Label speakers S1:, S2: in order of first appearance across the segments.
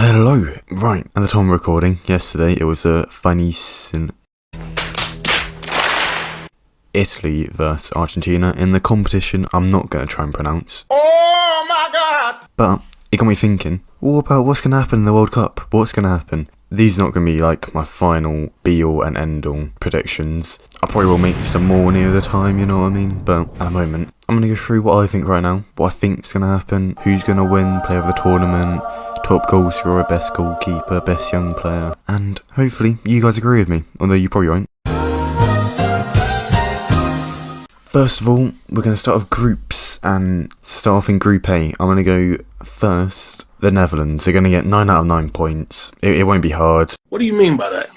S1: Hello. Right, at the time of recording, yesterday it was a Venice in Italy versus Argentina in the competition I'm not going to try and pronounce.
S2: Oh my god!
S1: But it got me thinking, what about what's going to happen in the World Cup? What's going to happen? These are not going to be like my final be-all and end-all predictions. I probably will make some more near the time, you know what I mean? But at the moment, I'm going to go through what I think right now, what I think is going to happen, who's going to win, player of the tournament, top goal scorer, best goalkeeper, best young player, and hopefully you guys agree with me, although you probably won't. First of all, we're going to start with groups and start off in Group A. I'm going to go first. The Netherlands. They're going to get 9 out of 9 points. It won't be hard.
S2: What do you mean by that?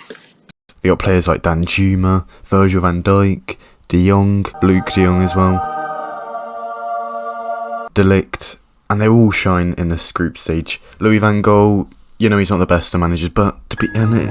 S1: They got players like Dan Juma, Virgil van Dijk, De Jong, Luke De Jong as well, De Ligt, and they all shine in this group stage. Louis van Gaal, you know he's not the best of managers, but to be in it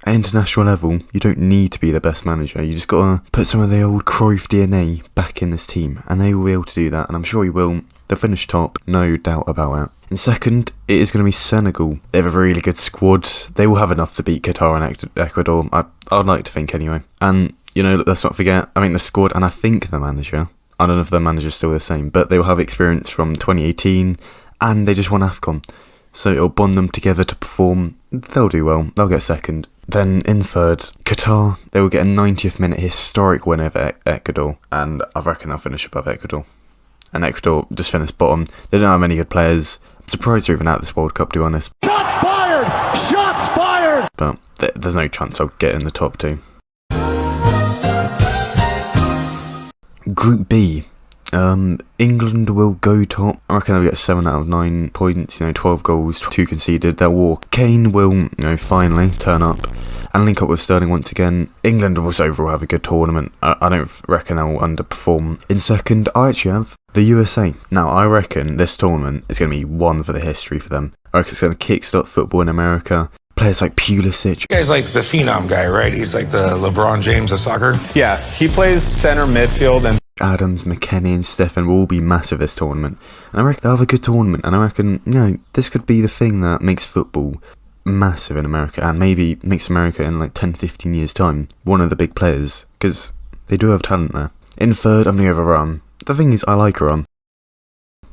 S1: at international level, you don't need to be the best manager. You just gotta put some of the old Cruyff DNA back in this team, and they will be able to do that, and I'm sure he will. They'll finish top, no doubt about it. In second, it is going to be Senegal. They have a really good squad. They will have enough to beat Qatar and Ecuador, I'd like to think anyway. And, you know, let's not forget, I mean the squad, and I think the manager, I don't know if the manager's still the same, but they will have experience from 2018, and they just won AFCON. So it'll bond them together to perform. They'll do well. They'll get second. Then in third, Qatar. They will get a 90th minute historic win over Ecuador. And I reckon they'll finish above Ecuador. And Ecuador just finished bottom. They don't have many good players. I'm surprised they're even at this World Cup, to be honest.
S2: Shots fired! Shots fired!
S1: But there's no chance I'll get in the top two. Group B. England will go top. I reckon they'll get 7 out of 9 points, 12 goals, 2 conceded. They'll walk. Kane will, finally turn up and link up with Sterling once again. England will overall have a good tournament. I don't reckon they'll underperform. In second, I actually have the USA. Now, I reckon this tournament is going to be one for the history for them. I reckon it's going to kickstart football in America. Players like Pulisic.
S2: Guy's like the phenom guy, right? He's like the LeBron James of soccer.
S3: Yeah, he plays center midfield and
S1: Adams, McKennie and Stephen will all be massive this tournament. And I reckon they'll have a good tournament. And I reckon, this could be the thing that makes football massive in America. And maybe makes America in like 10, 15 years time one of the big players. Because they do have talent there. In third, I'm going to go over Iran. The thing is, I like Iran.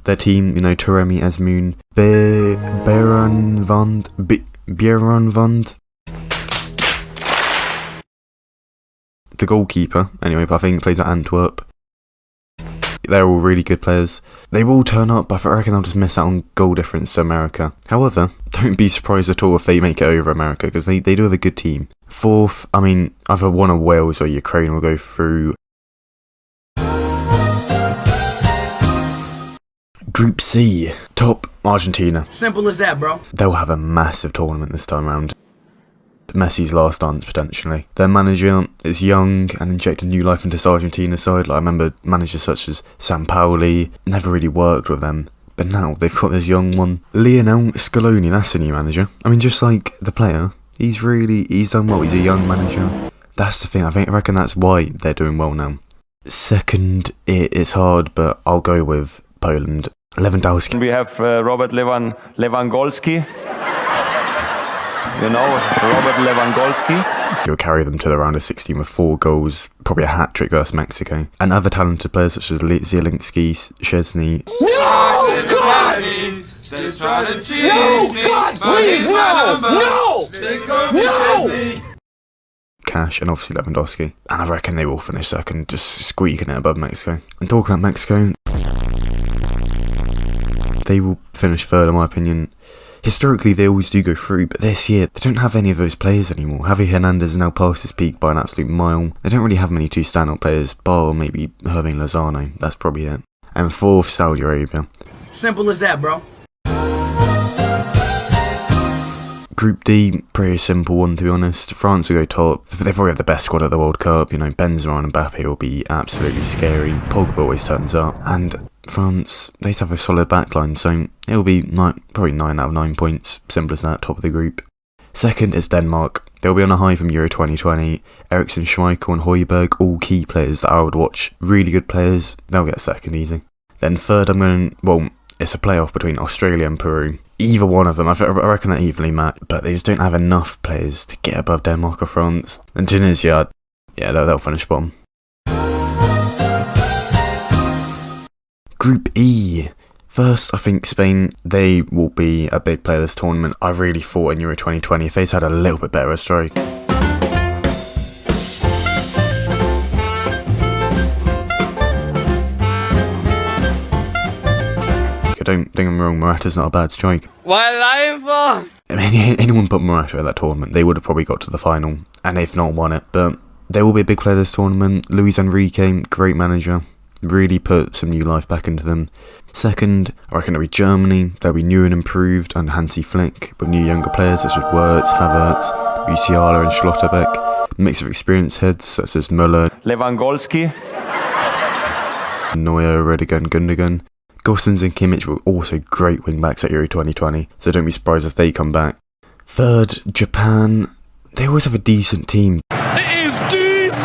S1: Their team, Taremi, Azmoun, Beiran Vand. The goalkeeper, anyway, but I think he plays at Antwerp. They're all really good players. They will turn up, but I reckon they'll just miss out on goal difference to America. However, don't be surprised at all if they make it over America, because they do have a good team. Fourth, either one of Wales or Ukraine will go through. Group C, top Argentina.
S4: Simple as that, bro.
S1: They'll have a massive tournament this time around. Messi's last dance, potentially. Their manager is young and injected new life into this Argentina side. I remember managers such as Sampaoli, never really worked with them. But now they've got this young one. Lionel Scaloni, that's the new manager. Just like the player, he's done well. He's a young manager. That's the thing, I reckon that's why they're doing well now. Second, it's hard, but I'll go with Poland. Lewandowski.
S5: We have Robert Lewandowski. Robert Lewandowski.
S1: He'll carry them to the round of 16 with 4 goals, probably a hat-trick versus Mexico. And other talented players such as Zielinski, Szczesny.
S2: No! God! No! God, please, no! No!
S1: Cash and obviously Lewandowski. And I reckon they will finish second, just squeaking it above Mexico. And talking about Mexico, they will finish third in my opinion. Historically, they always do go through, but this year, they don't have any of those players anymore. Javi Hernandez is now past his peak by an absolute mile. They don't really have many 2 standout players, bar maybe Hervé Lozano. That's probably it. And fourth, Saudi Arabia.
S4: Simple as that, bro.
S1: Group D, pretty simple one to be honest. France will go top. They probably have the best squad at the World Cup. Benzema and Mbappe will be absolutely scary. Pogba always turns up. And France, they have a solid backline, so it'll be probably 9 out of 9 points. Simple as that, top of the group. Second is Denmark. They'll be on a high from Euro 2020. Eriksen, Schmeichel and Højbjerg, all key players that I would watch. Really good players. They'll get second easy. Then third, it's a playoff between Australia and Peru. Either one of them, I reckon they're evenly matched, but they just don't have enough players to get above Denmark or France. And Tunisia, yeah, they'll finish bottom. Group E. First, I think Spain, they will be a big player this tournament. I really thought in Euro 2020, if they'd had a little bit better a strike. Don't get me wrong, Morata's not a bad strike. I mean, anyone but Morata at that tournament, they would have probably got to the final, and if not won it. But they will be a big player this tournament. Luis Enrique, great manager, really put some new life back into them. Second, I reckon it'll be Germany. They'll be new and improved under Hansi Flick, with new younger players such as Wirtz, Havertz, Musiala and Schlotterbeck. A mix of experienced heads such as Müller,
S5: Lewandowski,
S1: Neuer, Rudiger and Gundogan. Gosens and Kimmich were also great wing-backs at Euro 2020, so don't be surprised if they come back. Third, Japan. They always have a decent team.
S6: It is decent!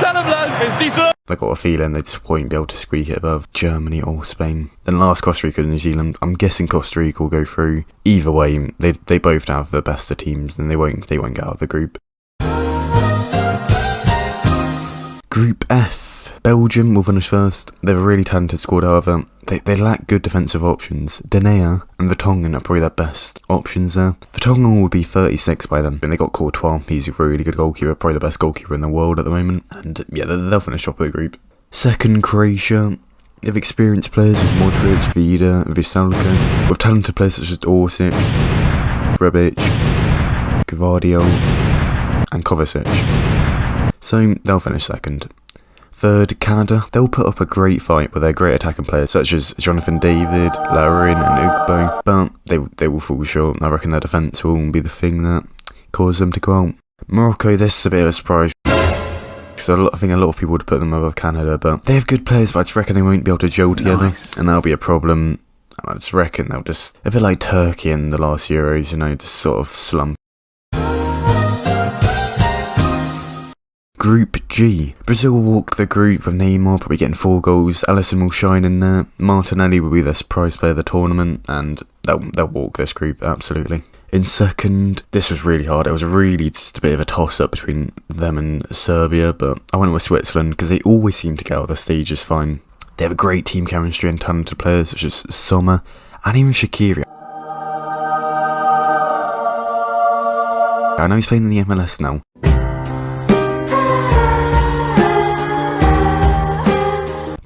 S6: Tell them, lad, it's decent!
S1: I got a feeling they'd just won't be able to squeak it above Germany or Spain. Then last, Costa Rica and New Zealand. I'm guessing Costa Rica will go through. Either way, they both have the best of teams, and they won't get out of the group. Group F. Belgium will finish first. They're a really talented squad, however. They lack good defensive options. Denea and Vertonghen are probably their best options there. Vertonghen will be 36 by then, and they got Courtois. He's a really good goalkeeper, probably the best goalkeeper in the world at the moment. And yeah, they'll finish top of the group. Second, Croatia. They have experienced players with Modric, Vida, Visalka, with talented players such as Orsic, Rebic, Gvardiol, and Kovacic. So they'll finish second. Third, Canada. They'll put up a great fight with their great attacking players such as Jonathan David, Lauren and Ugbo, but they will fall short. I reckon their defence will be the thing that causes them to go out. Morocco, this is a bit of a surprise. So I think a lot of people would put them above Canada, but they have good players, but I just reckon they won't be able to gel together, and that'll be a problem. I just reckon they'll just, a bit like Turkey in the last Euros, just sort of slump. Group G. Brazil will walk the group with Neymar probably getting 4 goals. Alisson will shine in there. Martinelli will be their surprise player of the tournament, and they'll walk this group, absolutely. In second, this was really hard. It was really just a bit of a toss-up between them and Serbia, but I went with Switzerland because they always seem to get out of the stages fine. They have a great team chemistry and talented players such as Sommer and even Shaqiri. I know he's playing in the MLS now.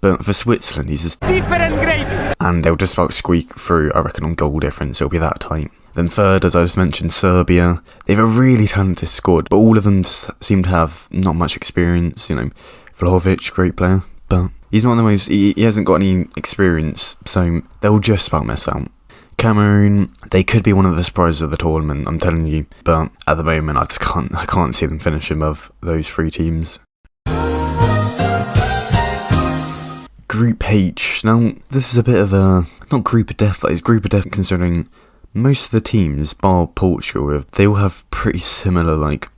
S1: But for Switzerland, he's just different gravy. And they'll just about squeak through, I reckon, on goal difference. It'll be that tight. Then third, as I just mentioned, Serbia. They have a really talented squad, but all of them seem to have not much experience. Vlahovic, great player, but he's not the most. He hasn't got any experience, so they'll just about miss out. Cameroon, they could be one of the surprises of the tournament, I'm telling you. But at the moment, I can't see them finishing above those 3 teams. Group H. Now, this is a bit of a, not group of death, that is group of death considering most of the teams, bar Portugal, they all have pretty similar,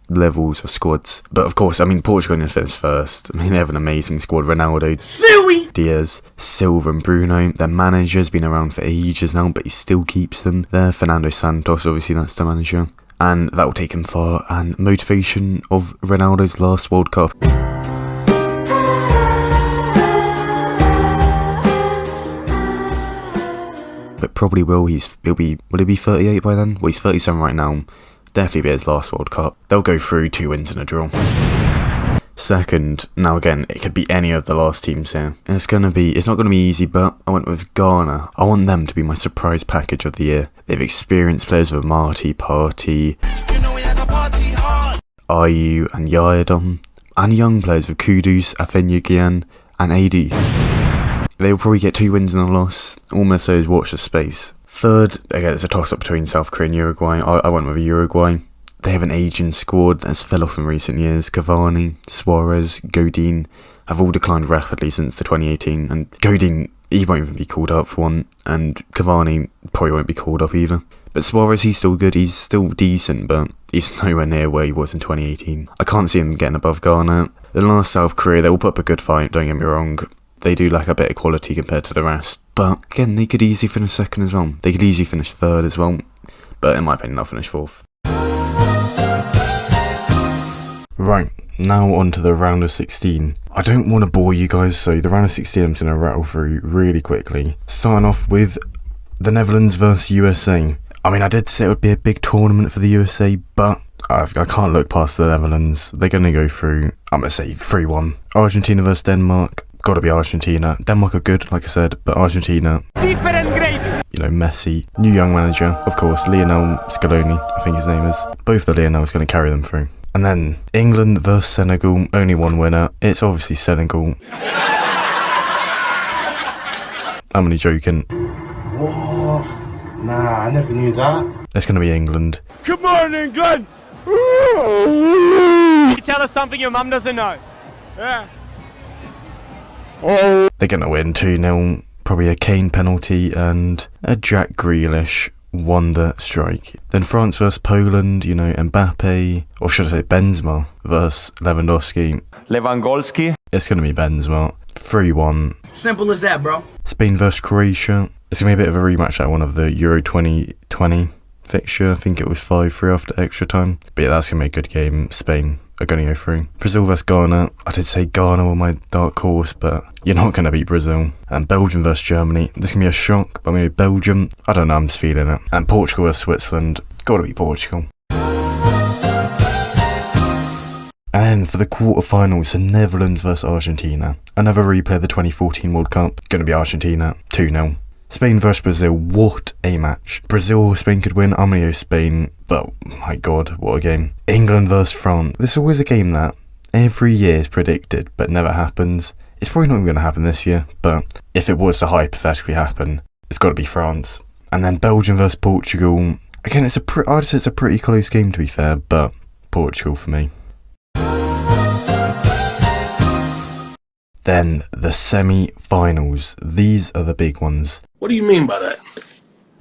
S1: levels of squads. But of course, Portugal in finish first. They have an amazing squad. Ronaldo, Diaz, Silva and Bruno. Their manager's been around for ages now, but he still keeps them there. Fernando Santos, obviously, that's the manager. And that will take him far. And motivation of Ronaldo's last World Cup. But probably will he be 38 by then? Well, he's 37 right now. Definitely be his last World Cup. They'll go through 2 wins and a draw. Second, now again, it could be any of the last teams here. It's not gonna be easy, but I went with Ghana. I want them to be my surprise package of the year. They've experienced players with Marty, Partey, Ayew and Yadom, and young players with Kudus, Afenyagian and AD. They will probably get 2 wins and a loss. All I say is watch the space. Third, again, it's a toss-up between South Korea and Uruguay. I went with Uruguay. They have an aging squad that's fell off in recent years. Cavani, Suarez, Godin have all declined rapidly since the 2018. And Godin, he won't even be called up for one. And Cavani probably won't be called up either. But Suarez, he's still good. He's still decent, but he's nowhere near where he was in 2018. I can't see him getting above Ghana. The last South Korea, they will put up a good fight, don't get me wrong. They do lack a bit of quality compared to the rest. But again, they could easily finish second as well. They could easily finish third as well. But in my opinion, they'll finish fourth. Right, now on to the round of 16. I don't want to bore you guys, so the round of 16 I'm just going to rattle through really quickly. Starting off with the Netherlands versus USA. I mean, I did say it would be a big tournament for the USA, but I can't look past the Netherlands. They're going to go through, I'm going to say 3-1. Argentina versus Denmark. Got to be Argentina. Denmark are good, like I said, but Argentina. Different gravy. You know, Messi. New young manager, of course, Lionel Scaloni, I think his name is. Both the Lionel's going to carry them through. And then England versus Senegal. Only one winner. It's obviously Senegal. I'm only joking.
S7: What? Nah, I never knew that.
S1: It's going to be England.
S6: Come on, England! You tell us something your mum doesn't know. Yeah.
S1: They're going to win 2-0. Probably a Kane penalty and a Jack Grealish wonder strike. Then France versus Poland, you know, Mbappe, or should I say Benzema versus Lewandowski.
S5: Lewandowski.
S1: It's going to be Benzema. 3-1.
S4: Simple as that, bro.
S1: Spain versus Croatia. It's going to be a bit of a rematch, that one of the Euro 2020 fixture. I think it was 5-3 after extra time. But yeah, that's going to be a good game. Spain are going to go through. Brazil versus Ghana. I did say Ghana were my dark horse, but you're not going to beat Brazil. And Belgium versus Germany. This can be a shock, but maybe Belgium. I don't know, I'm just feeling it. And Portugal versus Switzerland. Got to be Portugal. And for the quarterfinals, the Netherlands versus Argentina. Another replay of the 2014 World Cup. Going to be Argentina. 2-0. Spain versus Brazil, what a match. Brazil or Spain could win, I'm going to go Spain, but my god, what a game. England versus France, this is always a game that every year is predicted, but never happens. It's probably not going to happen this year, but if it was to hypothetically happen, it's got to be France. And then Belgium versus Portugal, again, I'd say it's a pretty close game to be fair, but Portugal for me. Then the semi-finals, these are the big ones.
S7: What do you mean by that?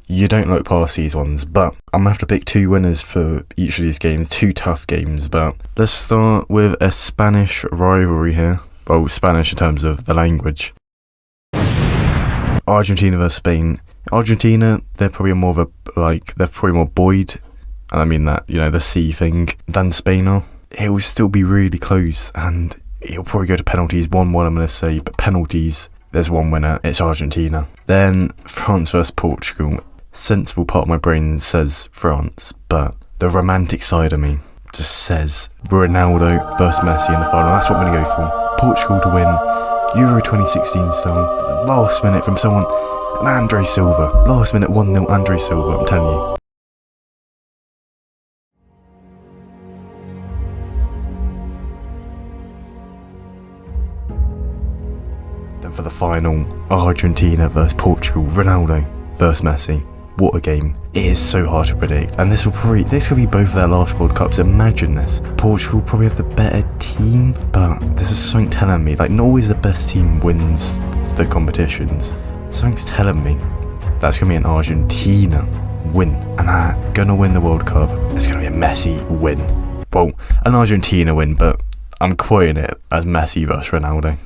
S1: You don't look past these ones, but I'm going to have to pick two winners for each of these games, two tough games, but let's start with a Spanish rivalry here. Well, Spanish in terms of the language. Argentina versus Spain. Argentina, they're probably more of a, they're probably more buoyed, and I mean that, you know, the sea thing, than Spain are. It will still be really close, and it'll probably go to penalties. 1-1 I'm going to say, but penalties, there's one winner, it's Argentina. Then France versus Portugal. Sensible part of my brain says France, but the romantic side of me just says Ronaldo versus Messi in the final. That's what I'm going to go for. Portugal to win, Euro 2016 style. Last minute from someone, and Andre Silva. Last minute 1-0 Andre Silva, I'm telling you. Then for the final, Argentina versus Portugal, Ronaldo versus Messi. What a game. It is so hard to predict, and this could be both their last World Cups. Imagine this. Portugal probably have the better team, but this is something telling me, like, not always the best team wins the competitions. Something's telling me that's going to be an Argentina win, and they're going to win the World Cup. It's going to be a Messi win. Well, an Argentina win, but I'm quoting it as Messi versus Ronaldo.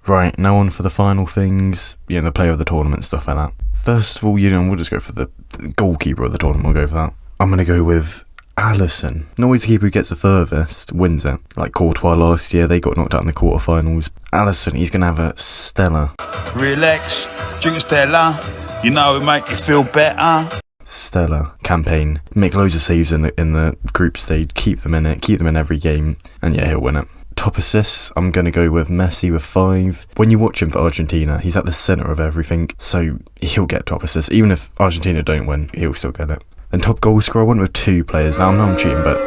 S1: Right, now on for the final things, you know, the player of the tournament, stuff like that. First of all, you know, we'll just go for the goalkeeper of the tournament, we'll go for that. I'm going to go with Alisson. Not always the keeper who gets the furthest wins it. Like Courtois last year, they got knocked out in the quarterfinals. Alisson, he's going to have a stellar.
S8: Relax, drink Stella, you know, it make you feel better.
S1: Stellar campaign. Make loads of saves in the group stage, keep them in it, keep them in every game, and yeah, he'll win it. Top assists, I'm going to go with Messi with 5. When you watch him for Argentina, he's at the centre of everything, so he'll get top assists. Even if Argentina don't win, he'll still get it. Then top goal scorer, I went with 2 players. Now, I'm cheating, but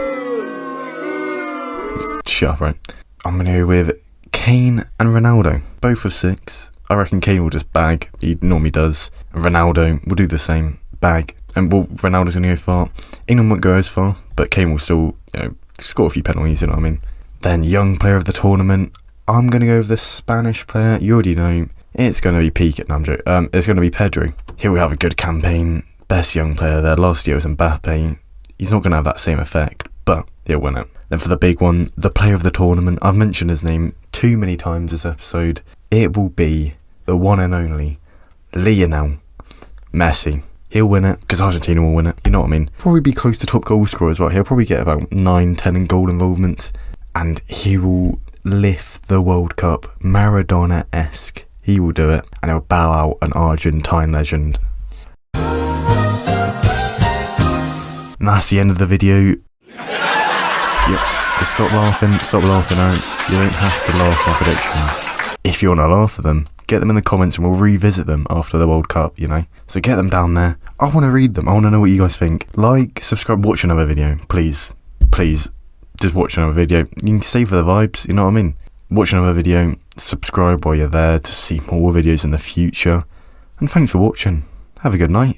S1: shut up, right? I'm going to go with Kane and Ronaldo, both with 6. I reckon Kane will just bag, he normally does. And Ronaldo will do the same, bag. And Ronaldo's going to go far. England won't go as far, but Kane will still, you know, score a few penalties, you know what I mean? Then young player of the tournament, I'm going to go with the Spanish player. You already know, it's going to be Piqué. No, I'm joking. It's going to be Pedro. He will have a good campaign. Best young player there. Last year was Mbappe. He's not going to have that same effect, but he'll win it. Then for the big one, the player of the tournament, I've mentioned his name, too many times this episode. It will be the one and only Lionel Messi. He'll win it, because Argentina will win it, you know what I mean? Probably be close to top goal scorer as well. He'll probably get about 9-10 in goal involvements, and he will lift the World Cup Maradona-esque. He will do it, and he'll bow out an Argentine legend. And that's the end of the video. Yep, just stop laughing, Aaron. You don't have to laugh at my predictions. If you want to laugh at them, get them in the comments and we'll revisit them after the World Cup, you know? So get them down there. I want to read them. I want to know what you guys think. Like, subscribe, watch another video. Please, just watch another video. You can stay for the vibes, you know what I mean? Watch another video, subscribe while you're there to see more videos in the future. And thanks for watching. Have a good night.